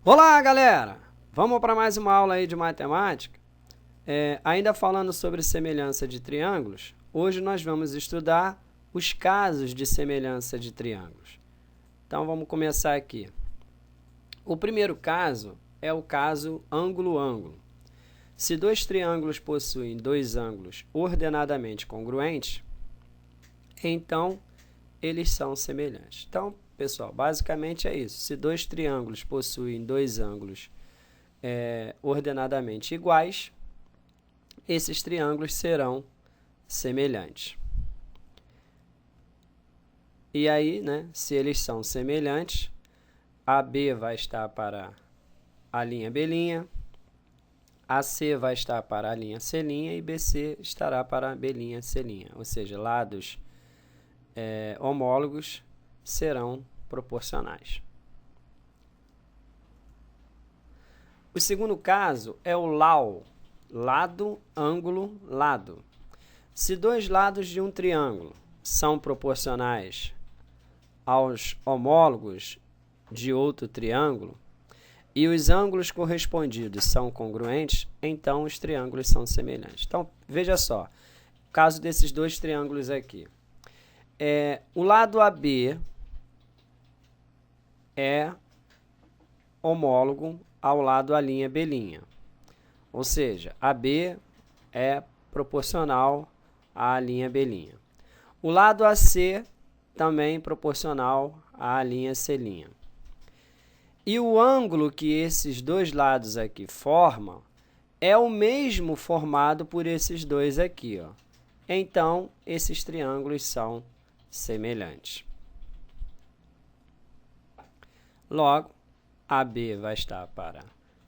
Olá, galera! Vamos para mais uma aula aí de matemática. Ainda falando sobre semelhança de triângulos, hoje nós vamos estudar os casos de semelhança de triângulos. Então, vamos começar aqui. O primeiro caso é o caso ângulo-ângulo. Se dois triângulos possuem dois ângulos ordenadamente congruentes, então eles são semelhantes. Então, pessoal, basicamente é isso. Se dois triângulos possuem dois ângulos ordenadamente iguais, esses triângulos serão semelhantes. E aí, se eles são semelhantes, AB vai estar para a linha B', AC vai estar para a linha C' e BC estará para a B', C'. Ou seja, lados homólogos serão proporcionais. O segundo caso é o LAO, lado, ângulo, lado. Se dois lados de um triângulo são proporcionais aos homólogos de outro triângulo e os ângulos correspondidos são congruentes, então os triângulos são semelhantes. Então, veja só, o caso desses dois triângulos aqui. O lado AB é homólogo ao lado A' B', ou seja, AB é proporcional à linha B'. O lado AC também proporcional à linha C'. E o ângulo que esses dois lados aqui formam é o mesmo formado por esses dois aqui, ó. Então, esses triângulos são semelhantes. Logo, AB vai estar para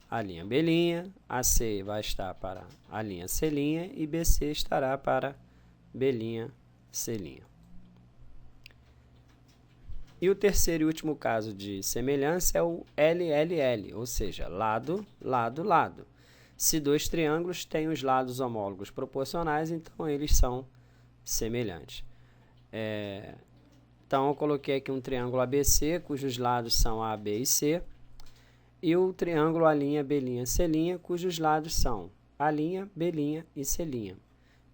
a linha B', AC vai estar para a linha C' e BC estará para B', C'. E o terceiro e último caso de semelhança é o LLL, ou seja, lado, lado, lado. Se dois triângulos têm os lados homólogos proporcionais, então eles são semelhantes. Então, eu coloquei aqui um triângulo ABC, cujos lados são A, B e C, e o triângulo A', B', C', cujos lados são A', B' e C'.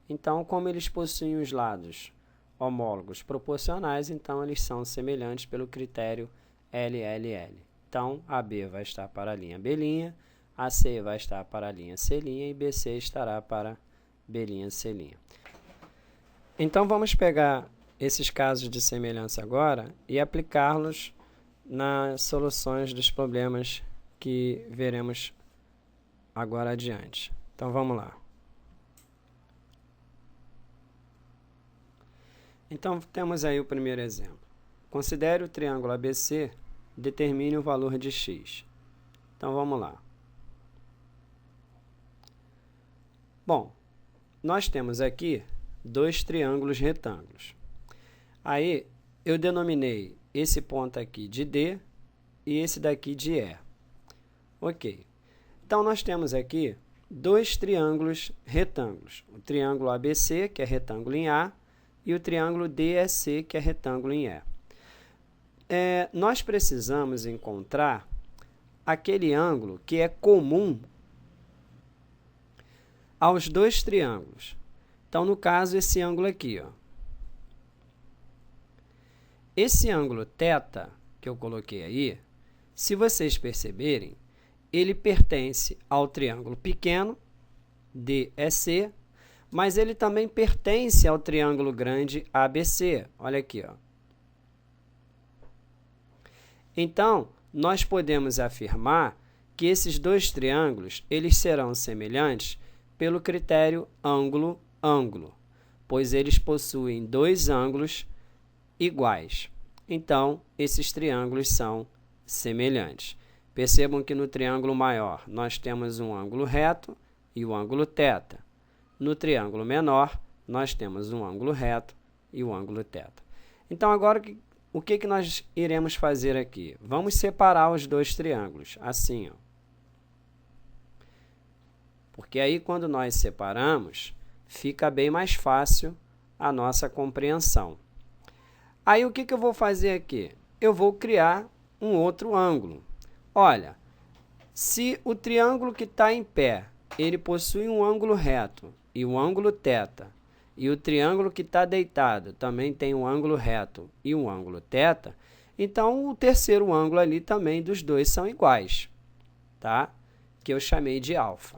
Então, como eles possuem os lados homólogos proporcionais, então eles são semelhantes pelo critério LLL. Então, AB vai estar para a linha B', AC vai estar para a linha C' e BC estará para B', C'. Então, vamos pegar esses casos de semelhança agora e aplicá-los nas soluções dos problemas que veremos agora adiante. Então, vamos lá. Então, temos aí o primeiro exemplo. Considere o triângulo ABC, determine o valor de x. Então, vamos lá. Bom, nós temos aqui dois triângulos retângulos. Aí, eu denominei esse ponto aqui de D e esse daqui de E. Ok. Então, nós temos aqui dois triângulos retângulos. O triângulo ABC, que é retângulo em A, e o triângulo DEC, que é retângulo em E. Nós precisamos encontrar aquele ângulo que é comum aos dois triângulos. Então, no caso, esse ângulo aqui, ó. Esse ângulo θ que eu coloquei aí, se vocês perceberem, ele pertence ao triângulo pequeno, DEC, mas ele também pertence ao triângulo grande ABC. Olha aqui, ó. Então, nós podemos afirmar que esses dois triângulos eles serão semelhantes pelo critério ângulo-ângulo, pois eles possuem dois ângulos iguais. Então, esses triângulos são semelhantes. Percebam que no triângulo maior nós temos um ângulo reto e o ângulo θ. No triângulo menor, nós temos um ângulo reto e o ângulo θ. Então, agora, o que nós iremos fazer aqui? Vamos separar os dois triângulos, assim, ó. porque aí quando nós separamos, fica bem mais fácil a nossa compreensão. Aí o que eu vou fazer aqui? Eu vou criar um outro ângulo. Olha, se o triângulo que está em pé, ele possui um ângulo reto e um ângulo θ, e o triângulo que está deitado também tem um ângulo reto e um ângulo θ, então o terceiro ângulo ali também dos dois são iguais, tá? Que eu chamei de alfa.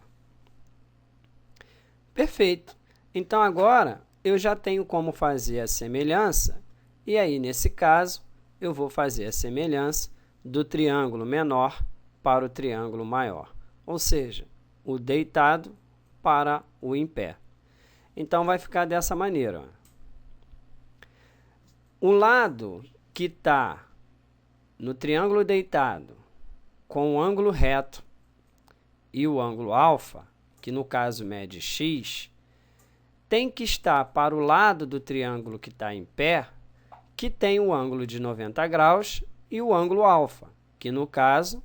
Perfeito. Então agora eu já tenho como fazer a semelhança, e aí nesse caso eu vou fazer a semelhança do triângulo menor para o triângulo maior, ou seja, o deitado para o em pé. Então, vai ficar dessa maneira. O lado que está no triângulo deitado com o ângulo reto e o ângulo alfa, que no caso mede x, tem que estar para o lado do triângulo que está em pé, que tem o ângulo de 90 graus e o ângulo alfa, que no caso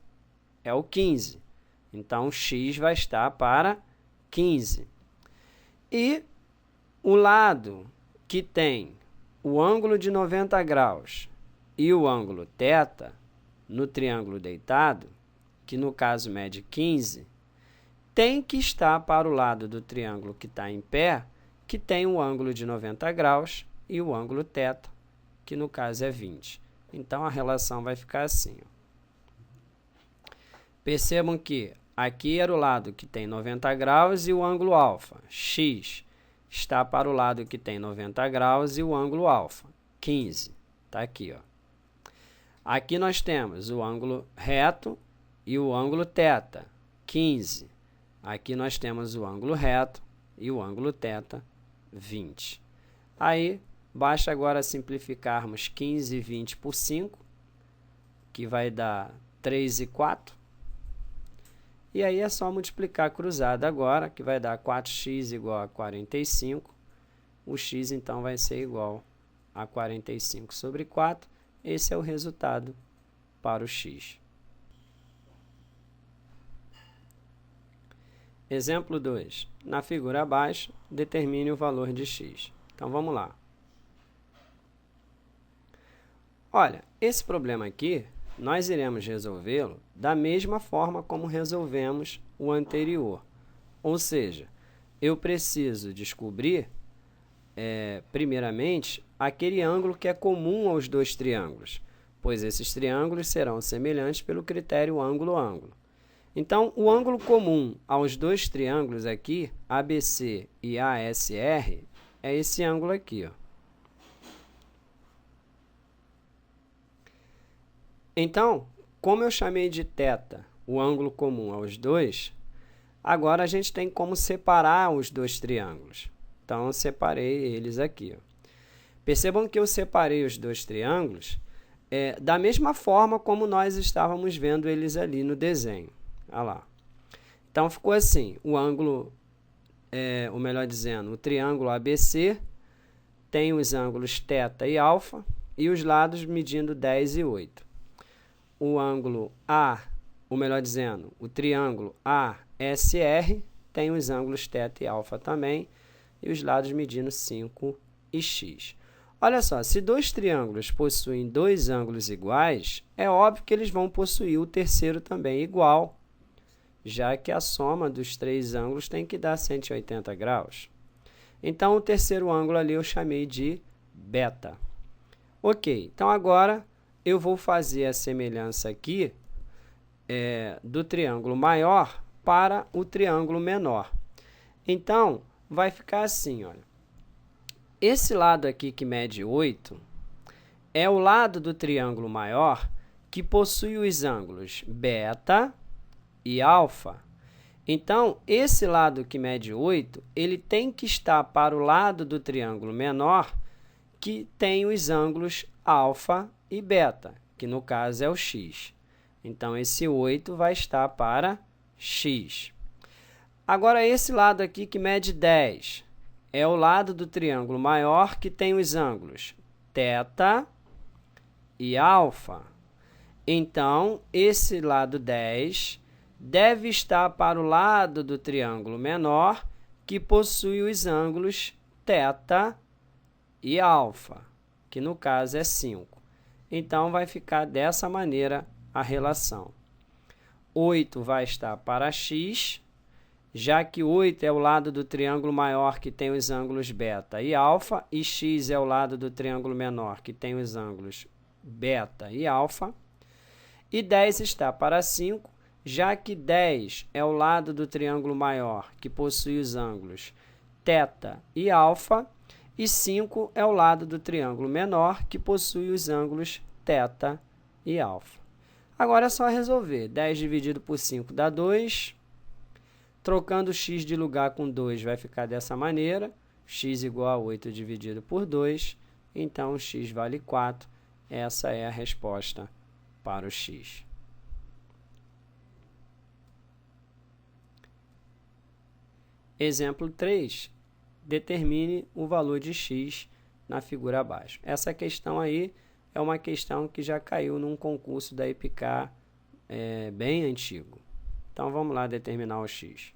é o 15. Então, x vai estar para 15. E o lado que tem o ângulo de 90 graus e o ângulo θ no triângulo deitado, que no caso mede 15, tem que estar para o lado do triângulo que está em pé, que tem o ângulo de 90 graus e o ângulo θ, que no caso é 20. Então, a relação vai ficar assim. Percebam que aqui era o lado que tem 90 graus e o ângulo alfa, x, está para o lado que tem 90 graus e o ângulo alfa, 15. Está aqui, ó. Aqui nós temos o ângulo reto e o ângulo θ, 15. Aqui nós temos o ângulo reto e o ângulo θ, 20. Aí, basta agora simplificarmos 15 e 20 por 5, que vai dar 3 e 4. E aí é só multiplicar cruzado agora, que vai dar 4x igual a 45. O x, então, vai ser igual a 45 sobre 4. Esse é o resultado para o x. Exemplo 2. Na figura abaixo, determine o valor de x. Então, vamos lá. Olha, esse problema aqui, nós iremos resolvê-lo da mesma forma como resolvemos o anterior. Ou seja, eu preciso descobrir, primeiramente, aquele ângulo que é comum aos dois triângulos, pois esses triângulos serão semelhantes pelo critério ângulo-ângulo. Então, o ângulo comum aos dois triângulos aqui, ABC e ASR, é esse ângulo aqui, ó. Então, como eu chamei de θ o ângulo comum aos dois, agora a gente tem como separar os dois triângulos. Então, eu separei eles aqui, ó. Percebam que eu separei os dois triângulos da mesma forma como nós estávamos vendo eles ali no desenho. Olha lá. Então, ficou assim, o ângulo, ou melhor dizendo, o triângulo ABC tem os ângulos θ e alfa e os lados medindo 10 e 8. O ângulo A, ou melhor dizendo, o triângulo ASR tem os ângulos θ e alfa também e os lados medindo 5 e x. Olha só, se dois triângulos possuem dois ângulos iguais, é óbvio que eles vão possuir o terceiro também igual, já que a soma dos três ângulos tem que dar 180 graus. Então, o terceiro ângulo ali eu chamei de beta. Ok, então agora eu vou fazer a semelhança aqui do triângulo maior para o triângulo menor. Então, vai ficar assim, olha. Esse lado aqui que mede 8 é o lado do triângulo maior que possui os ângulos beta e alfa. Então, esse lado que mede 8, ele tem que estar para o lado do triângulo menor que tem os ângulos alfa e beta, que no caso é o x. Então, esse 8 vai estar para x. Agora, esse lado aqui que mede 10 é o lado do triângulo maior que tem os ângulos θ e alfa. Então, esse lado 10 deve estar para o lado do triângulo menor, que possui os ângulos θ e α, que no caso é 5. Então, vai ficar dessa maneira a relação. 8 vai estar para x, já que 8 é o lado do triângulo maior que tem os ângulos β e α, e x é o lado do triângulo menor que tem os ângulos β e α. E 10 está para 5, já que 10 é o lado do triângulo maior que possui os ângulos θ e α, e 5 é o lado do triângulo menor que possui os ângulos θ e α. Agora é só resolver. 10 dividido por 5 dá 2. Trocando x de lugar com 2 vai ficar dessa maneira. X igual a 8 dividido por 2. Então, x vale 4. Essa é a resposta para o x. Exemplo 3. Determine o valor de x na figura abaixo. Essa questão aí é uma questão que já caiu num concurso da EPICAR bem antigo. Então, vamos lá determinar o x.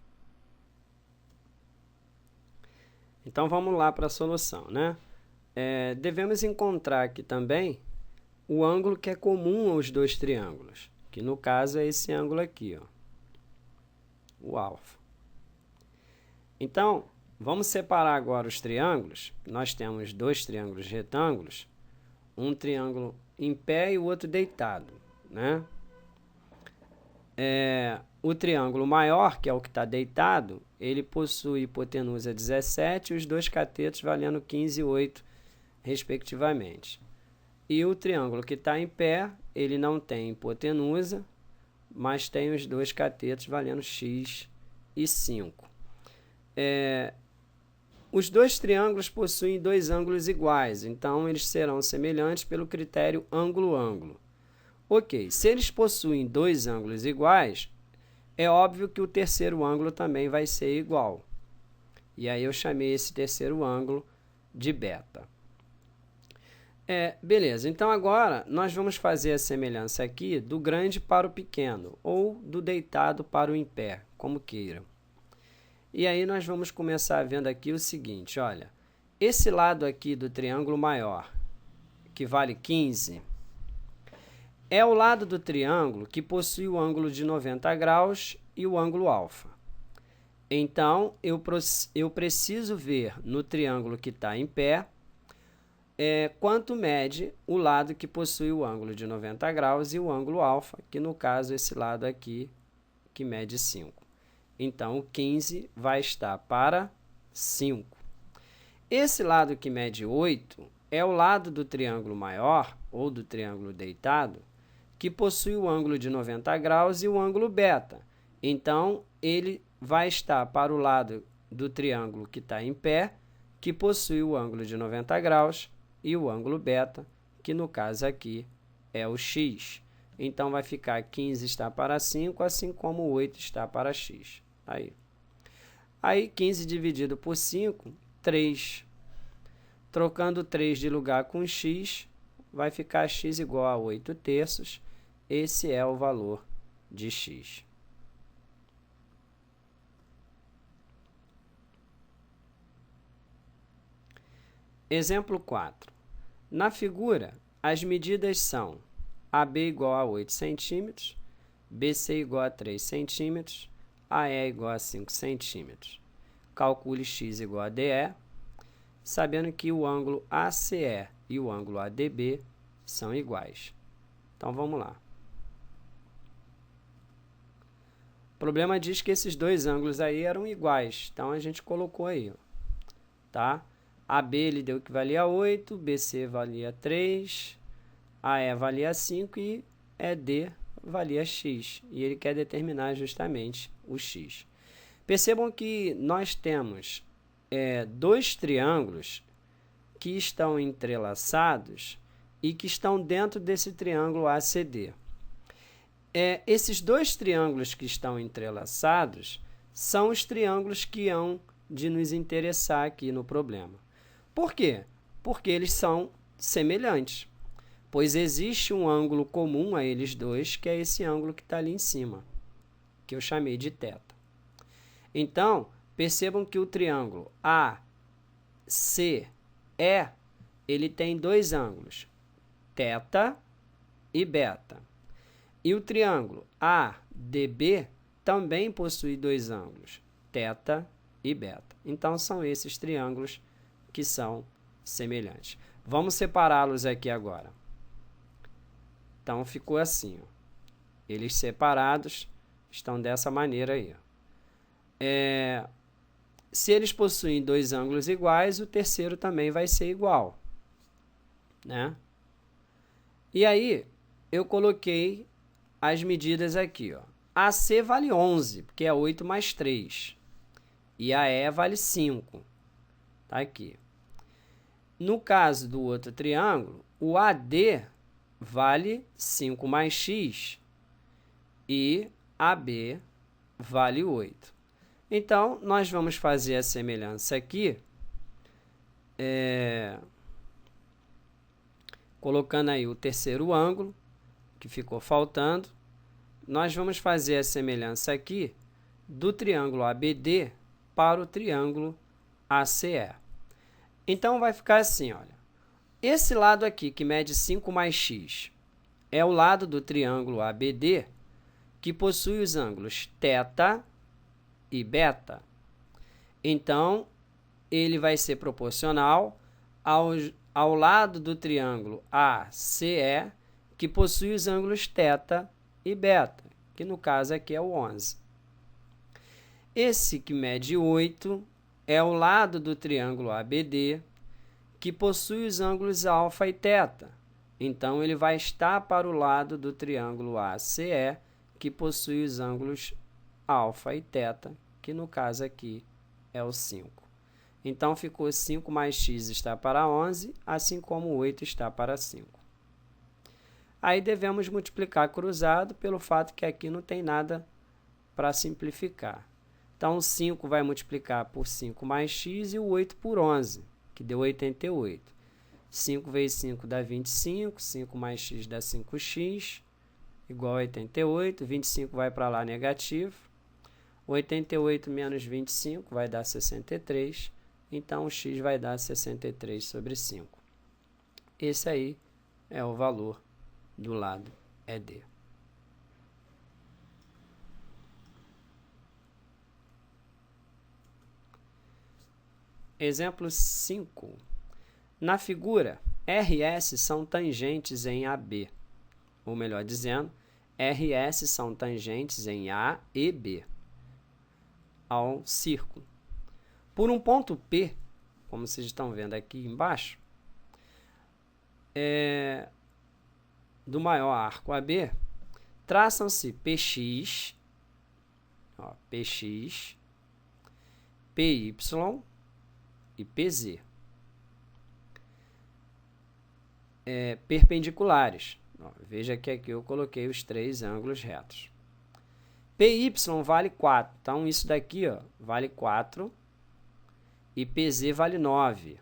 Então, vamos lá para a solução, né? Devemos encontrar aqui também o ângulo que é comum aos dois triângulos, que no caso é esse ângulo aqui, ó, o alfa. Então, vamos separar agora os triângulos. Nós temos dois triângulos retângulos, um triângulo em pé e o outro deitado, né? O triângulo maior, que é o que está deitado, ele possui hipotenusa 17 e os dois catetos valendo 15 e 8, respectivamente. E o triângulo que está em pé, ele não tem hipotenusa, mas tem os dois catetos valendo x e 5. Os dois triângulos possuem dois ângulos iguais, então eles serão semelhantes pelo critério ângulo-ângulo. Ok, se eles possuem dois ângulos iguais, é óbvio que o terceiro ângulo também vai ser igual. E aí eu chamei esse terceiro ângulo de beta. Beleza, então agora nós vamos fazer a semelhança aqui do grande para o pequeno, ou do deitado para o em pé, como queiram. E aí nós vamos começar vendo aqui o seguinte, olha, esse lado aqui do triângulo maior, que vale 15, é o lado do triângulo que possui o ângulo de 90 graus e o ângulo alfa. Então, eu preciso ver no triângulo que está em pé quanto mede o lado que possui o ângulo de 90 graus e o ângulo alfa, que no caso esse lado aqui, que mede 5. Então, o 15 vai estar para 5. Esse lado que mede 8 é o lado do triângulo maior, ou do triângulo deitado, que possui o ângulo de 90 graus e o ângulo beta. Então, ele vai estar para o lado do triângulo que está em pé, que possui o ângulo de 90 graus e o ângulo beta, que no caso aqui é o x. Então, vai ficar 15 está para 5, assim como 8 está para x. Aí 15 dividido por 5, 3. Trocando 3 de lugar com x, vai ficar x igual a 8 terços. Esse é o valor de x. Exemplo 4. Na figura, as medidas são AB igual a 8 centímetros, BC igual a 3 centímetros, AE igual a 5 centímetros. Calcule x igual a DE, sabendo que o ângulo ACE e o ângulo ADB são iguais. Então, vamos lá. O problema diz que esses dois ângulos aí eram iguais, então a gente colocou aí, ó, tá? AB ele deu que valia 8, BC valia 3, AE valia 5 e ED valia x. E ele quer determinar justamente o x. Percebam que nós temos dois triângulos que estão entrelaçados e que estão dentro desse triângulo ACD. Esses dois triângulos que estão entrelaçados são os triângulos que hão de nos interessar aqui no problema. Por quê? Porque eles são semelhantes, pois existe um ângulo comum a eles dois, que é esse ângulo que está ali em cima, que eu chamei de θ. Então, percebam que o triângulo ACE, ele tem dois ângulos, θ e β. E o triângulo ADB também possui dois ângulos, θ e β. Então, são esses triângulos que são semelhantes. Vamos separá-los aqui agora. Então, ficou assim, ó. Eles separados estão dessa maneira aí. Se eles possuem dois ângulos iguais, o terceiro também vai ser igual, né? E aí, eu coloquei as medidas aqui, ó. AC vale 11, porque é 8 mais 3. E a E vale 5. Tá aqui. No caso do outro triângulo, o AD vale 5 mais x e AB vale 8. Então, nós vamos fazer a semelhança aqui, colocando aí o terceiro ângulo, que ficou faltando. Nós vamos fazer a semelhança aqui do triângulo ABD para o triângulo ACE. Então, vai ficar assim, olha. Esse lado aqui, que mede 5 mais x, é o lado do triângulo ABD, que possui os ângulos θ e β. Então, ele vai ser proporcional ao lado do triângulo ACE, que possui os ângulos θ e β, que no caso aqui é o 11. Esse que mede 8 é o lado do triângulo ABD, que possui os ângulos α e θ. Então, ele vai estar para o lado do triângulo ACE, que possui os ângulos α e θ, que no caso aqui é o 5. Então, ficou 5 mais x está para 11, assim como 8 está para 5. Aí, devemos multiplicar cruzado pelo fato que aqui não tem nada para simplificar. Então, o 5 vai multiplicar por 5 mais x e o 8 por 11, que deu 88. 5 vezes 5 dá 25, 5 mais x dá 5x, igual a 88. 25 vai para lá negativo. 88 menos 25 vai dar 63. Então, o x vai dar 63 sobre 5. Esse aí é o valor do lado ED. Exemplo 5. Na figura, RS são tangentes em AB. Ou melhor dizendo, RS são tangentes em A e B ao círculo. Por um ponto P, como vocês estão vendo aqui embaixo, do maior arco AB, traçam-se PX, PX, PY e PZ, perpendiculares. Veja que aqui eu coloquei os três ângulos retos. PY vale 4, então isso daqui vale 4 e PZ vale 9.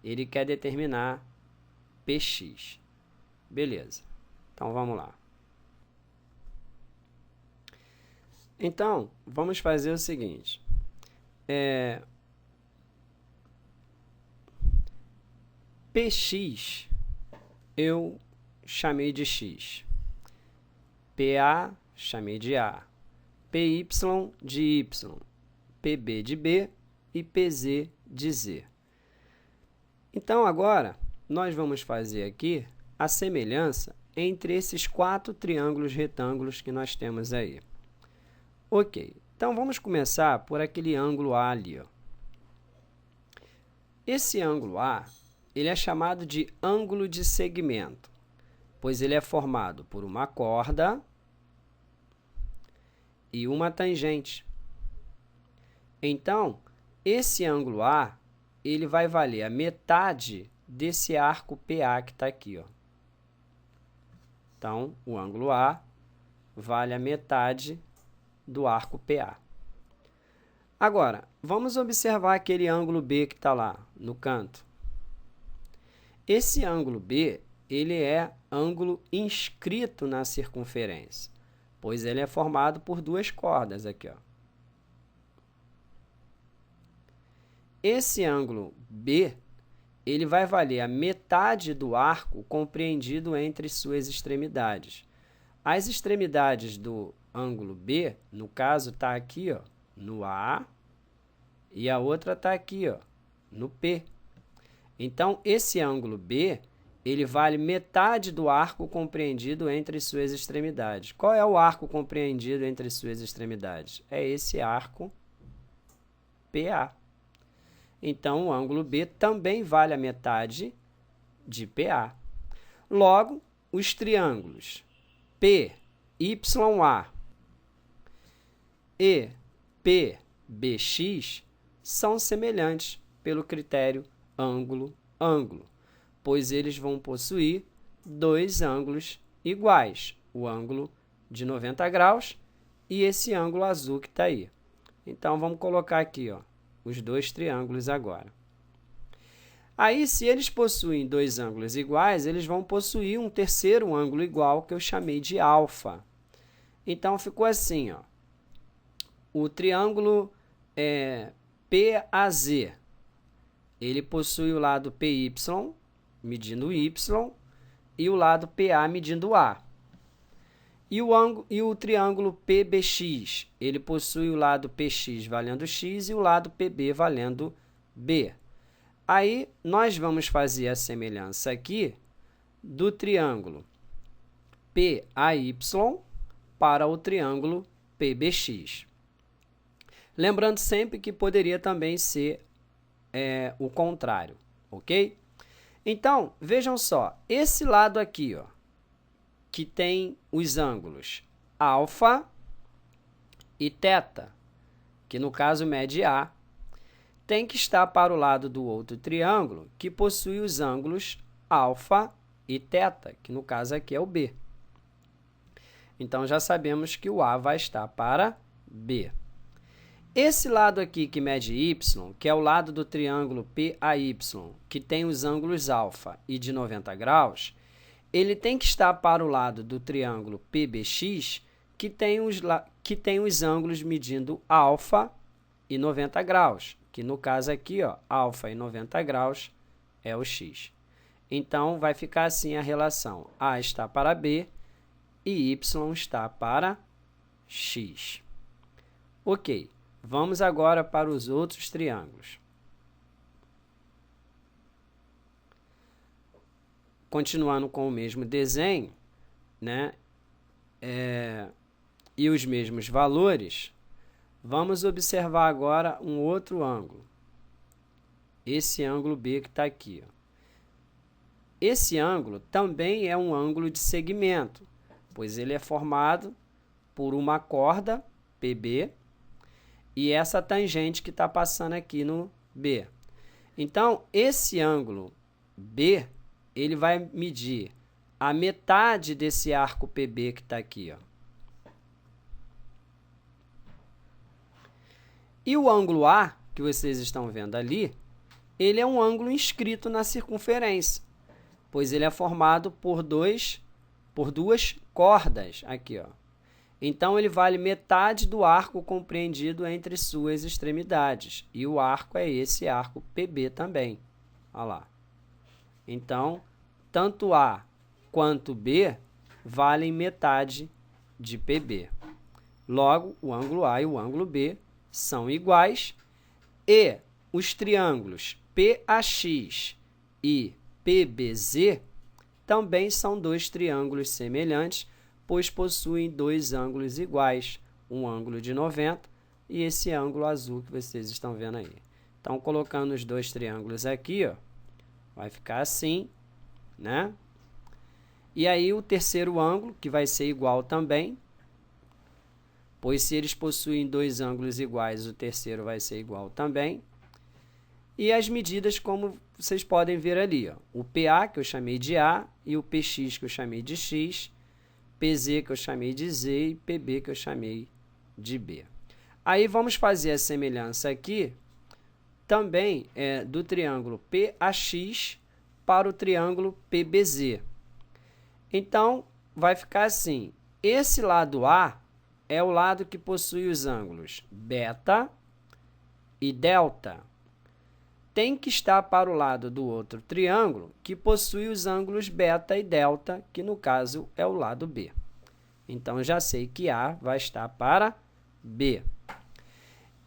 Ele quer determinar PX. Beleza, então vamos lá. Então, vamos fazer o seguinte. PX eu chamei de x, PA chamei de A, PY de Y, PB de B e PZ de Z. Então, agora, nós vamos fazer aqui a semelhança entre esses 4 triângulos retângulos que nós temos aí. Ok, então vamos começar por aquele ângulo A ali. Esse ângulo A, ele é chamado de ângulo de segmento, pois ele é formado por uma corda e uma tangente. Então, esse ângulo A, ele vai valer a metade desse arco PA que está aqui. Então, o ângulo A vale a metade do arco PA. Agora, vamos observar aquele ângulo B que está lá no canto. Esse ângulo B, ele é ângulo inscrito na circunferência, pois ele é formado por duas cordas aqui, ó. Esse ângulo B, ele vai valer a metade do arco compreendido entre suas extremidades. As extremidades do ângulo B, no caso, está aqui, ó, no A, e a outra está aqui, ó, no P. Então, esse ângulo B, ele vale metade do arco compreendido entre suas extremidades. Qual é o arco compreendido entre suas extremidades? É esse arco PA. Então, o ângulo B também vale a metade de PA. Logo, os triângulos PYA e PBX são semelhantes pelo critério ângulo-ângulo, pois eles vão possuir dois ângulos iguais, o ângulo de 90 graus e esse ângulo azul que está aí. Então, vamos colocar aqui, ó, os dois triângulos agora. Aí, se eles possuem dois ângulos iguais, eles vão possuir um terceiro ângulo igual, que eu chamei de alfa. Então, ficou assim, ó. O triângulo PAZ, ele possui o lado PY, medindo Y, e o lado PA, medindo A. E o triângulo PBX, ele possui o lado PX valendo X e o lado PB valendo B. Aí, nós vamos fazer a semelhança aqui do triângulo PAY para o triângulo PBX. Lembrando sempre que poderia também ser o contrário, ok? Então, vejam só, esse lado aqui, ó, que tem os ângulos alfa e θ, que no caso mede A, tem que estar para o lado do outro triângulo que possui os ângulos alfa e θ, que no caso aqui é o B. Então, já sabemos que o A vai estar para B. Esse lado aqui que mede Y, que é o lado do triângulo PAY, que tem os ângulos alfa e de 90 graus, ele tem que estar para o lado do triângulo PBX, que tem os ângulos medindo alfa e 90 graus, que no caso aqui, ó, alfa e 90 graus é o X. Então, vai ficar assim a relação. A está para B e Y está para X. Ok, vamos agora para os outros triângulos. Continuando com o mesmo desenho, né, e os mesmos valores, vamos observar agora um outro ângulo. Esse ângulo B que está aqui, ó. Esse ângulo também é um ângulo de segmento, pois ele é formado por uma corda, PB, e essa tangente que está passando aqui no B. Então, esse ângulo B, ele vai medir a metade desse arco PB que está aqui, ó. E o ângulo A, que vocês estão vendo ali, ele é um ângulo inscrito na circunferência, pois ele é formado por duas cordas aqui, ó. Então, ele vale metade do arco compreendido entre suas extremidades. E o arco é esse arco PB também. Olha lá. Então, tanto A quanto B valem metade de PB. Logo, o ângulo A e o ângulo B são iguais e os triângulos PAX e PBZ também são dois triângulos semelhantes, pois possuem dois ângulos iguais, um ângulo de 90 e esse ângulo azul que vocês estão vendo aí. Então, colocando os dois triângulos aqui, ó, vai ficar assim, né? E aí, o terceiro ângulo, que vai ser igual também, pois se eles possuem dois ângulos iguais, o terceiro vai ser igual também. E as medidas, como vocês podem ver ali, ó, o PA, que eu chamei de A, e o PX, que eu chamei de X, PZ, que eu chamei de Z, e PB, que eu chamei de B. Aí, vamos fazer a semelhança aqui, também do triângulo PAX para o triângulo PBZ. Então, vai ficar assim, esse lado A é o lado que possui os ângulos beta e delta. Tem que estar para o lado do outro triângulo que possui os ângulos beta e delta, que no caso é o lado B. Então, eu já sei que A vai estar para B.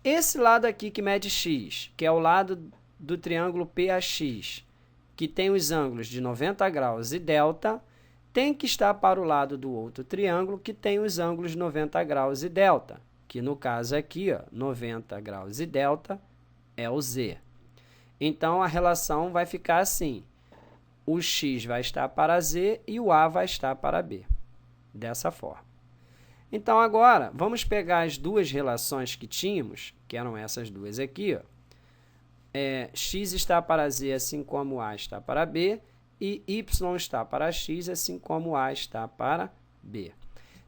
Esse lado aqui que mede x, que é o lado do triângulo PAX, que tem os ângulos de 90 graus e delta, tem que estar para o lado do outro triângulo que tem os ângulos de 90 graus e delta, que no caso aqui, ó, 90 graus e delta é o Z. Então, a relação vai ficar assim. O x vai estar para Z e o A vai estar para B. Dessa forma. Então, agora, vamos pegar as duas relações que tínhamos, que eram essas duas aqui, ó. X está para Z, assim como A está para B, e Y está para X, assim como A está para B.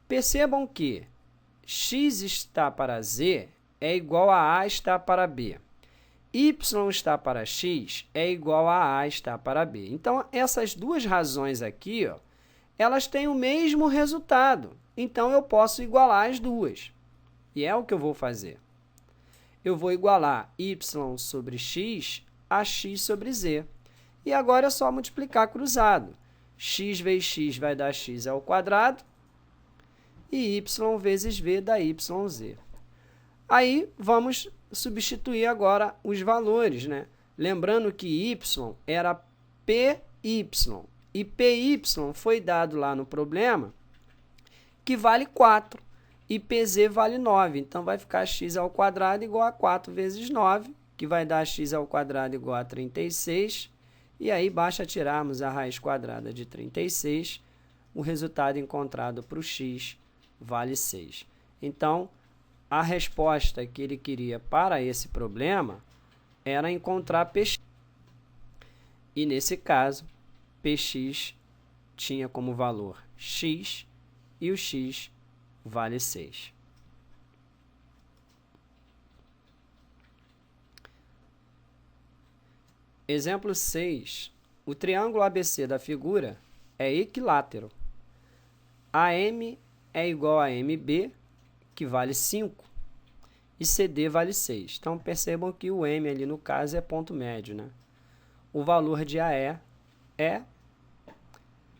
Percebam que x está para Z é igual a A está para B. Y está para X é igual a A está para B. Então, essas duas razões aqui, ó, elas têm o mesmo resultado. Então, eu posso igualar as duas. E é o que eu vou fazer. Eu vou igualar y sobre x a x sobre z. E agora é só multiplicar cruzado. X vezes x vai dar x ao quadrado. E y vezes v dá yz. Aí, vamos substituir agora os valores, né? Lembrando que y era py. E py foi dado lá no problema que vale 4. E pz vale 9. Então, vai ficar x ao quadrado igual a 4 vezes 9, que vai dar x ao quadrado igual a 36. E aí, basta tirarmos a raiz quadrada de 36. O resultado encontrado para o x vale 6. Então, a resposta que ele queria para esse problema era encontrar px. E, nesse caso, px tinha como valor x e o x vale 6. Exemplo 6. O triângulo ABC da figura é equilátero. AM é igual a MB, que vale 5, e CD vale 6. Então, percebam que o M ali, no caso, é ponto médio, né? O valor de AE é...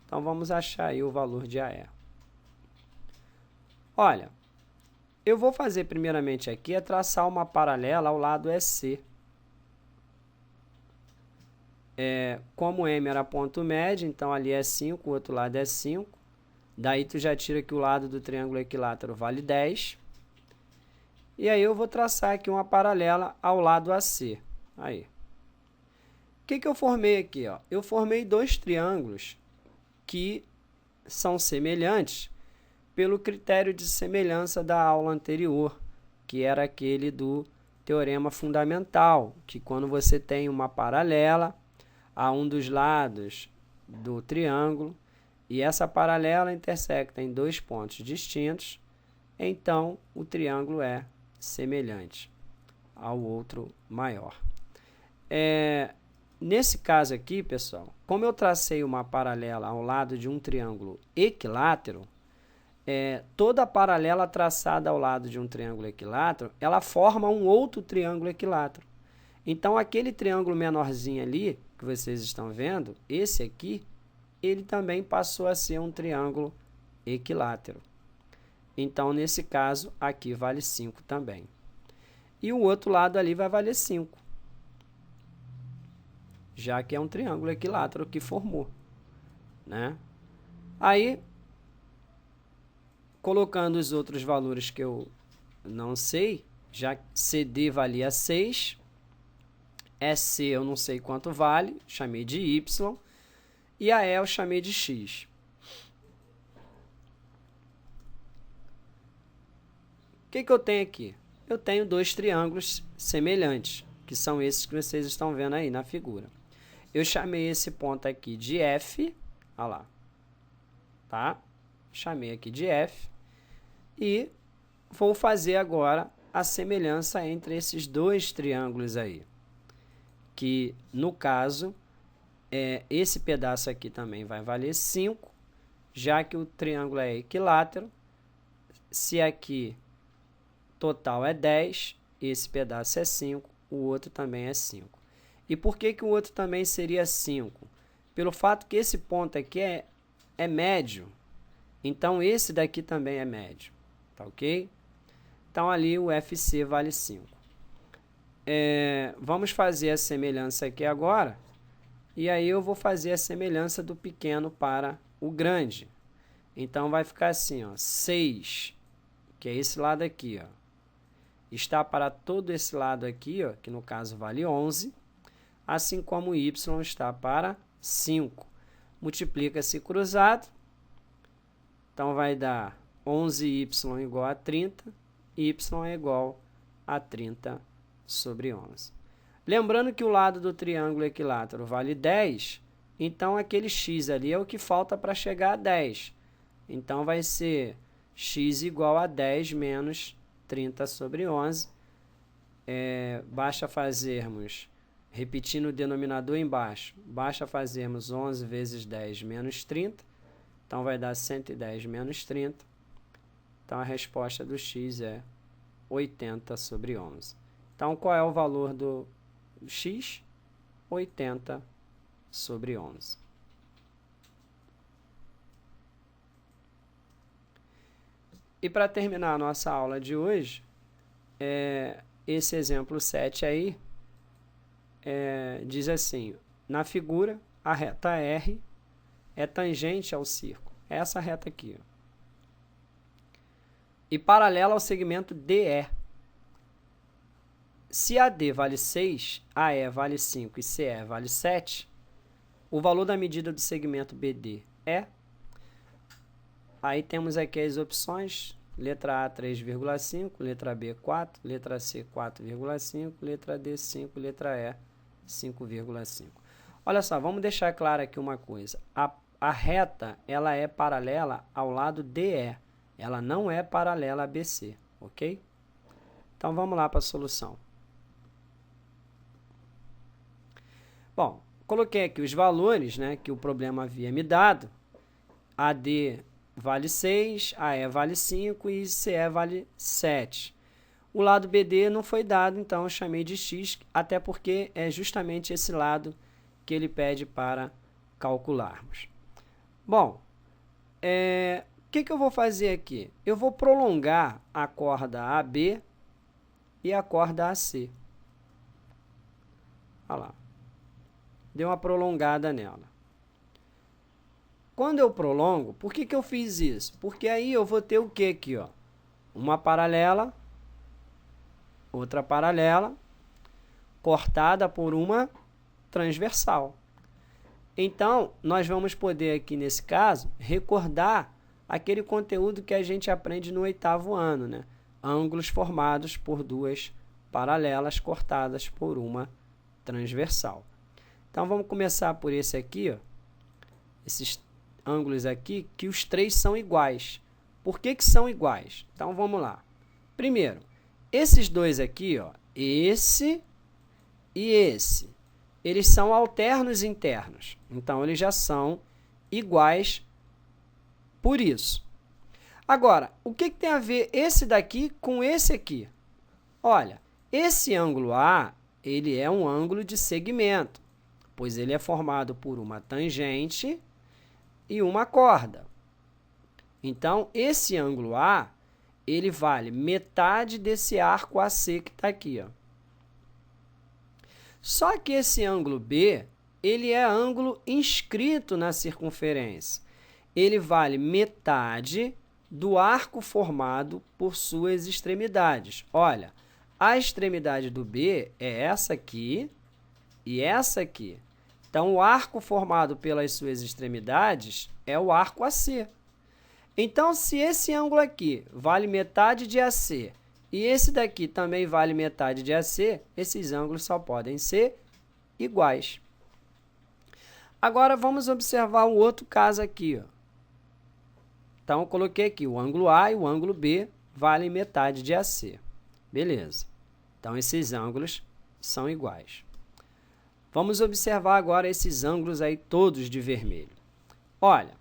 Então, vamos achar aí o valor de AE. Olha, eu vou fazer primeiramente aqui é traçar uma paralela ao lado EC. Como M era ponto médio, então ali é 5, o outro lado é 5. Daí, tu já tira que o lado do triângulo equilátero vale 10. E aí, eu vou traçar aqui uma paralela ao lado AC. Aí. O que eu formei aqui? Ó? Eu formei dois triângulos que são semelhantes pelo critério de semelhança da aula anterior, que era aquele do teorema fundamental, que quando você tem uma paralela a um dos lados do triângulo, e essa paralela intersecta em dois pontos distintos, então o triângulo é semelhante ao outro maior. Nesse caso aqui, pessoal, como eu tracei uma paralela ao lado de um triângulo equilátero, toda a paralela traçada ao lado de um triângulo equilátero, ela forma um outro triângulo equilátero. Então, aquele triângulo menorzinho ali, que vocês estão vendo, esse aqui, ele também passou a ser um triângulo equilátero. Então, nesse caso, aqui vale 5 também. E o outro lado ali vai valer 5, já que é um triângulo equilátero que formou, né? Aí, colocando os outros valores que eu não sei, já CD valia 6, EC eu não sei quanto vale, chamei de Y, e AE eu chamei de X. O que eu tenho aqui? Eu tenho dois triângulos semelhantes, que são esses que vocês estão vendo aí na figura. Eu chamei esse ponto aqui de F, olha lá, tá? Chamei aqui de F e vou fazer agora a semelhança entre esses dois triângulos aí, que no caso, esse pedaço aqui também vai valer 5, já que o triângulo é equilátero, se aqui total é 10, esse pedaço é 5, o outro também é 5. E por que o outro também seria 5? Pelo fato que esse ponto aqui é médio, então esse daqui também é médio, tá ok? Então ali o FC vale 5. Vamos fazer a semelhança aqui agora, e aí eu vou fazer a semelhança do pequeno para o grande. Então vai ficar assim, ó, 6, que é esse lado aqui, ó, está para todo esse lado aqui, ó, que no caso vale 11, assim como y está para 5. Multiplica-se cruzado, então vai dar 11y igual a 30, y é igual a 30 sobre 11. Lembrando que o lado do triângulo equilátero vale 10, então aquele x ali é o que falta para chegar a 10. Então vai ser x igual a 10 menos 30 sobre 11. Basta fazermos, repetindo o denominador embaixo, basta fazermos 11 vezes 10 menos 30, então vai dar 110 menos 30. Então a resposta do x é 80 sobre 11. Então qual é o valor do x? 80 sobre 11. E para terminar a nossa aula de hoje, esse exemplo 7 aí, diz assim, na figura, a reta R é tangente ao círculo. É essa reta aqui, ó, e paralela ao segmento DE. Se AD vale 6, AE vale 5 e CE vale 7, o valor da medida do segmento BD é... Aí temos aqui as opções, letra A 3,5, letra B 4, letra C 4,5, letra D 5, letra E 5,5. Olha só, vamos deixar claro aqui uma coisa. A reta, ela é paralela ao lado DE, ela não é paralela a BC, ok? Então vamos lá para a solução. Bom, coloquei aqui os valores, né, que o problema havia me dado. AD vale 6, AE vale 5 e CE vale 7. O lado BD não foi dado, então eu chamei de X, até porque é justamente esse lado que ele pede para calcularmos. Bom, o que eu vou fazer aqui? Eu vou prolongar a corda AB e a corda AC. Olha lá. Deu uma prolongada nela. Quando eu prolongo, por que eu fiz isso? Porque aí eu vou ter o que aqui, ó? Uma paralela, outra paralela, cortada por uma transversal. Então, nós vamos poder aqui, nesse caso, recordar aquele conteúdo que a gente aprende no 8º ano, né? Ângulos formados por duas paralelas cortadas por uma transversal. Então, vamos começar por esse aqui, ó. Esses ângulos aqui, que os três são iguais. Por que são iguais? Então, vamos lá. Primeiro, esses dois aqui, ó, esse e esse, eles são alternos internos. Então, eles já são iguais por isso. Agora, o que tem a ver esse daqui com esse aqui? Olha, esse ângulo A, ele é um ângulo de segmento, pois ele é formado por uma tangente e uma corda. Então, esse ângulo A, ele vale metade desse arco AC que está aqui, ó. Só que esse ângulo B, ele é ângulo inscrito na circunferência. Ele vale metade do arco formado por suas extremidades. Olha, a extremidade do B é essa aqui e essa aqui. Então, o arco formado pelas suas extremidades é o arco AC. Então, se esse ângulo aqui vale metade de AC e esse daqui também vale metade de AC, esses ângulos só podem ser iguais. Agora, vamos observar um outro caso aqui, ó. Então, eu coloquei aqui o ângulo A e o ângulo B valem metade de AC. Beleza. Então, esses ângulos são iguais. Vamos observar agora esses ângulos aí todos de vermelho. Olha,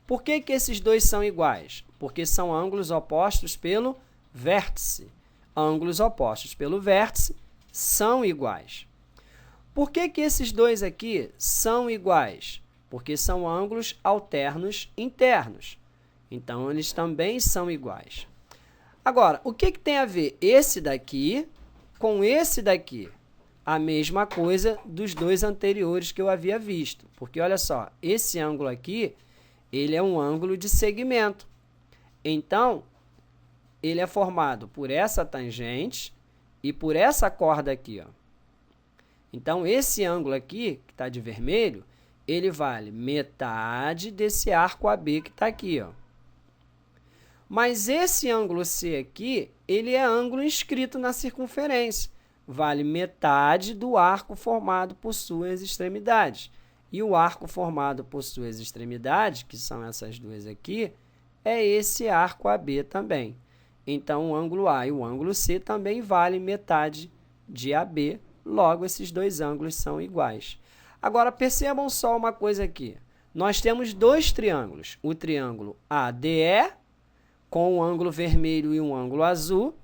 por que esses dois são iguais? porque são ângulos opostos pelo vértice. Ângulos opostos pelo vértice são iguais. Por que que esses dois aqui são iguais? Porque são ângulos alternos internos. Então, eles também são iguais. Agora, o que que tem a ver esse daqui com esse daqui? A mesma coisa dos dois anteriores que eu havia visto. Porque, olha só, esse ângulo aqui, ele é um ângulo de segmento. Então, ele é formado por essa tangente e por essa corda aqui, ó. Então, esse ângulo aqui, que está de vermelho, ele vale metade desse arco AB que está aqui, ó. Mas esse ângulo C aqui, ele é ângulo inscrito na circunferência. Vale metade do arco formado por suas extremidades. E o arco formado por suas extremidades, que são essas duas aqui, é esse arco AB também. Então, o ângulo A e o ângulo C também valem metade de AB. Logo, esses dois ângulos são iguais. Agora, percebam só uma coisa aqui. Nós temos dois triângulos. O triângulo ADE, com um ângulo vermelho e um ângulo azul.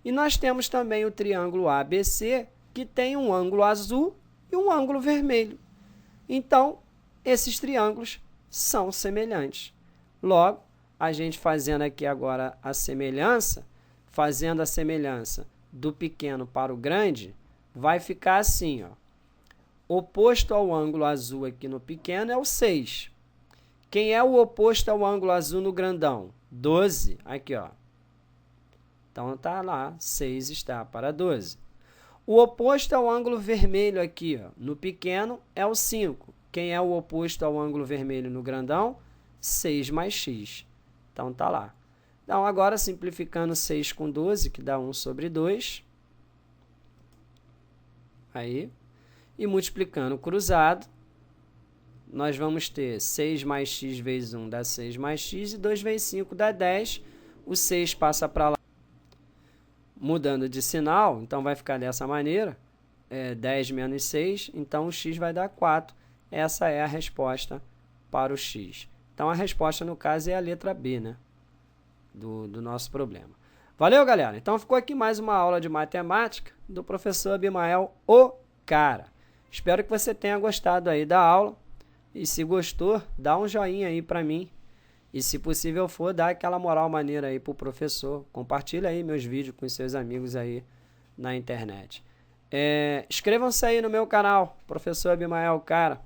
E nós temos também o triângulo ABC, que tem um ângulo azul e um ângulo vermelho. Então, esses triângulos são semelhantes. Logo, a gente fazendo aqui agora a semelhança, fazendo a semelhança do pequeno para o grande, vai ficar assim, ó. Oposto ao ângulo azul aqui no pequeno é o 6. Quem é o oposto ao ângulo azul no grandão? 12. Aqui, ó. Então, tá lá, 6 está para 12. O oposto ao ângulo vermelho aqui, ó, no pequeno, é o 5. Quem é o oposto ao ângulo vermelho no grandão? 6 mais x. Então, tá lá. Então, agora, simplificando 6 com 12, que dá 1 sobre 2. Aí. E multiplicando cruzado, nós vamos ter 6 mais x vezes 1 dá 6 mais x, e 2 vezes 5 dá 10. O 6 passa para lá. Mudando de sinal, então vai ficar dessa maneira. 10 menos 6, então o x vai dar 4. Essa é a resposta para o x. Então, a resposta, no caso, é a letra B, né? Do nosso problema. Valeu, galera? Então, ficou aqui mais uma aula de matemática do professor Abimael, o cara. Espero que você tenha gostado aí da aula. E se gostou, dá um joinha aí para mim. E se possível for, dá aquela moral maneira aí pro professor. Compartilha aí meus vídeos com seus amigos aí na internet. Inscrevam-se aí no meu canal, professor Abimael, o cara,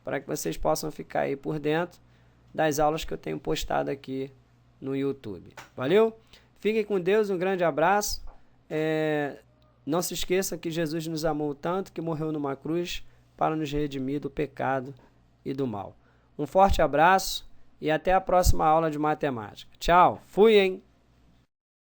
para que vocês possam ficar aí por dentro das aulas que eu tenho postado aqui no YouTube. Valeu? Fiquem com Deus, um grande abraço. Não se esqueça que Jesus nos amou tanto que morreu numa cruz para nos redimir do pecado e do mal. Um forte abraço e até a próxima aula de matemática. Tchau, fui, hein?